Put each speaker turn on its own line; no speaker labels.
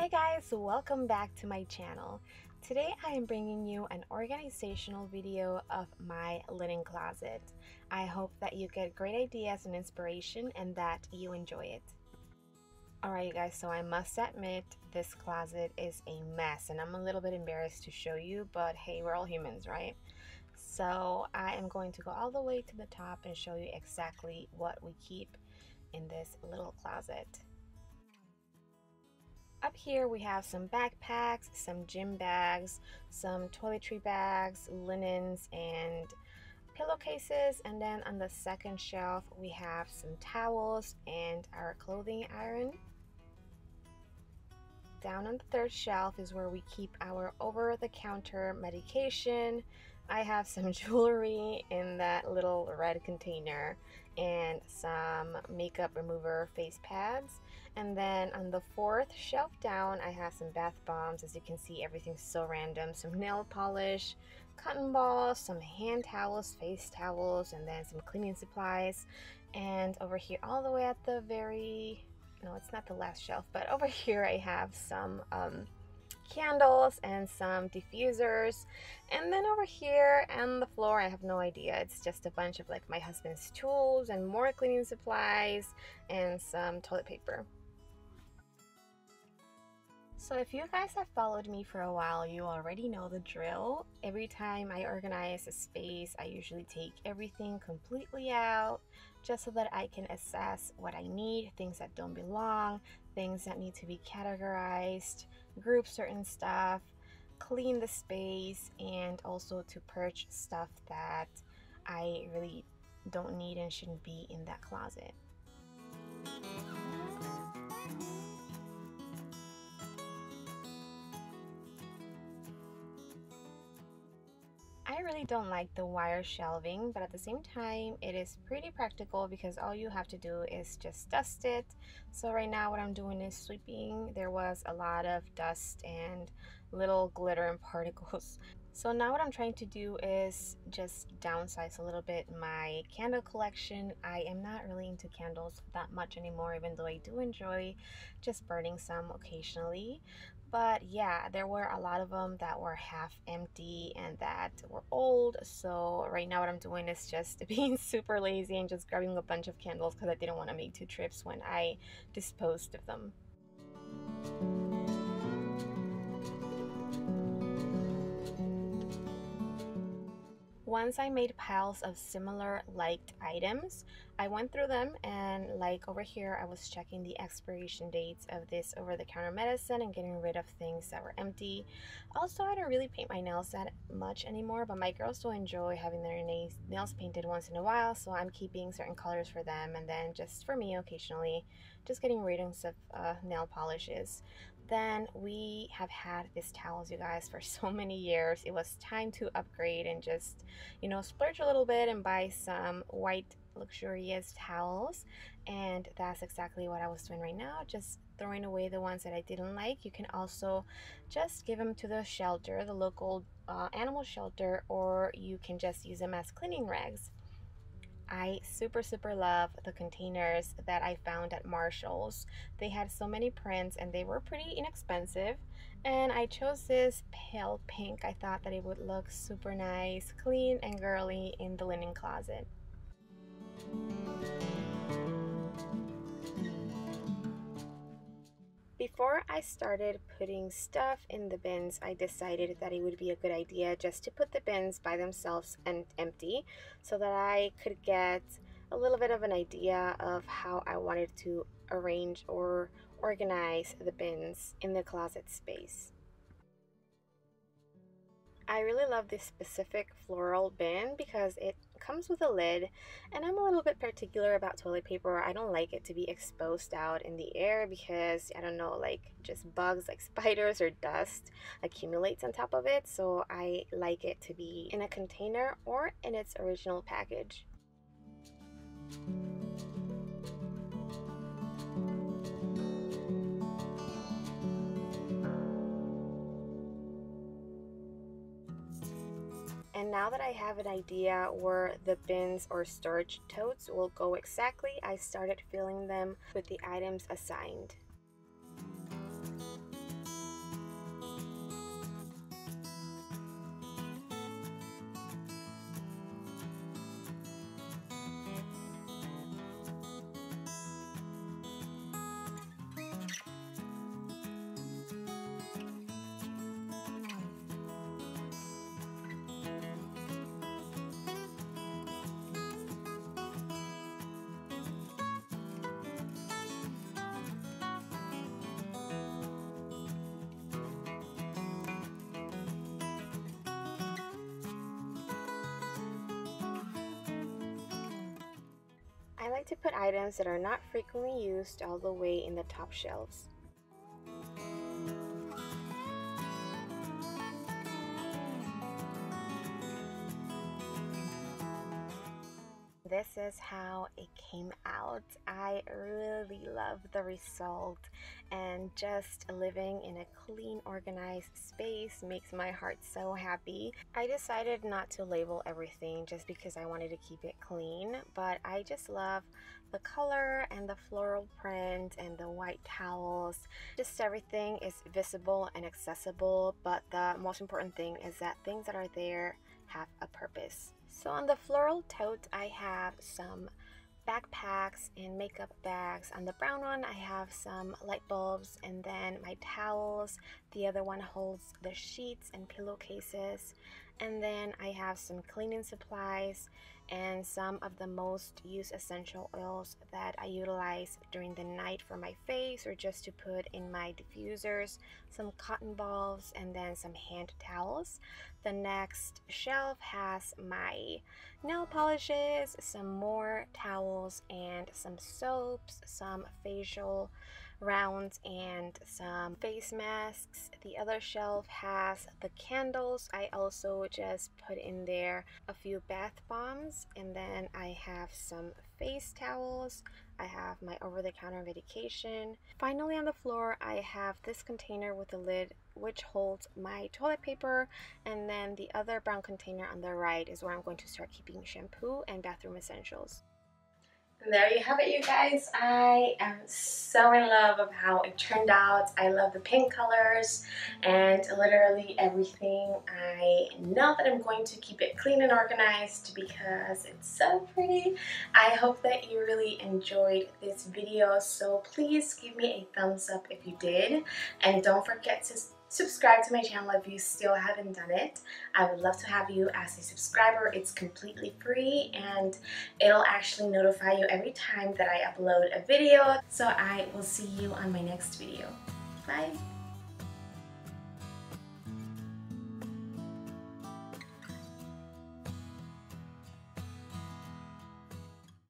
Hi guys, welcome back to my channel. Today I am bringing you an organizational video of my linen closet. I hope that you get great ideas and inspiration and that you enjoy it. Alright you guys, so I must admit this closet is a mess and I'm a little bit embarrassed to show you, but hey, we're all humans, right? So I am going to go all the way to the top and show you exactly what we keep in this little closet. Up here we have some backpacks, some gym bags, some toiletry bags, linens, and pillowcases. And then on the second shelf we have some towels and our clothing iron. Down on the third shelf is where we keep our over-the-counter medication. I have some jewelry in that little red container and some makeup remover face pads. And then on the fourth shelf down, I have some bath bombs. As you can see, everything's so random. Some nail polish, cotton balls, some hand towels, face towels, and then some cleaning supplies. And over here, all the way at the very... no, it's not the last shelf, but over here I have some candles and some diffusers. And then over here on the floor, I have no idea, it's just a bunch of like my husband's tools and more cleaning supplies and some toilet paper. So if you guys have followed me for a while, you already know the drill. Every time I organize a space, I usually take everything completely out just so that I can assess what I need, things that don't belong, things that need to be categorized, group certain stuff, clean the space, and also to purge stuff that I really don't need and shouldn't be in that closet. I really don't like the wire shelving, but at the same time it is pretty practical because all you have to do is just dust it. So right now what I'm doing is sweeping. There was a lot of dust and little glitter and particles. So now what I'm trying to do is just downsize a little bit my candle collection. I am not really into candles that much anymore, even though I do enjoy just burning some occasionally. But yeah, there were a lot of them that were half empty and that were old. So right now what I'm doing is just being super lazy and just grabbing a bunch of candles because I didn't want to make two trips when I disposed of them. Once I made piles of similar liked items, I went through them, and like over here I was checking the expiration dates of this over-the-counter medicine and getting rid of things that were empty. Also, I don't really paint my nails that much anymore, but my girls do enjoy having their nails painted once in a while, so I'm keeping certain colors for them, and then just for me occasionally just getting rid of nail polishes. Then we have had these towels, you guys, for so many years. It was time to upgrade and just, you know, splurge a little bit and buy some white luxurious towels. And that's exactly what I was doing right now, just throwing away the ones that I didn't like. You can also just give them to the shelter, the local animal shelter, or you can just use them as cleaning rags. I super love the containers that I found at Marshall's. They had so many prints and they were pretty inexpensive, and I chose this pale pink. I thought that it would look super nice, clean and girly in the linen closet. Before I started putting stuff in the bins, I decided that it would be a good idea just to put the bins by themselves and empty so that I could get a little bit of an idea of how I wanted to arrange or organize the bins in the closet space. I really love this specific floral bin because it comes with a lid, and I'm a little bit particular about toilet paper. I don't like it to be exposed out in the air because, I don't know, like just bugs like spiders or dust accumulates on top of it. So I like it to be in a container or in its original package. And now that I have an idea where the bins or storage totes will go exactly, I started filling them with the items assigned. I like to put items that are not frequently used all the way in the top shelves. This is how it came out. I really love the result, and just living in a clean, organized space makes my heart so happy. I decided not to label everything just because I wanted to keep it clean, but I just love the color and the floral print and the white towels. Just everything is visible and accessible, but the most important thing is that things that are there have a purpose. So on the floral tote, I have some backpacks and makeup bags. On the brown one, I have some light bulbs, and then my towels. The other one holds the sheets and pillowcases. And then I have some cleaning supplies and some of the most used essential oils that I utilize during the night for my face or just to put in my diffusers, some cotton balls, and then some hand towels. The next shelf has my nail polishes, some more towels, and some soaps, some facial rounds, and some face masks. The other shelf has the candles. I also just put in there a few bath bombs, and then I have some face towels. I have my over-the-counter medication. Finally, on the floor, I have this container with a lid which holds my toilet paper, and then the other brown container on the right is where I'm going to start keeping shampoo and bathroom essentials. And there you have it, you guys. I am so in love of how it turned out. I love the pink colors and literally everything. I know that I'm going to keep it clean and organized because it's so pretty. I hope that you really enjoyed this video, so please give me a thumbs up if you did, and don't forget to subscribe to my channel if you still haven't done it. I would love to have you as a subscriber. It's completely free and it'll actually notify you every time that I upload a video. So I will see you on my next video. Bye!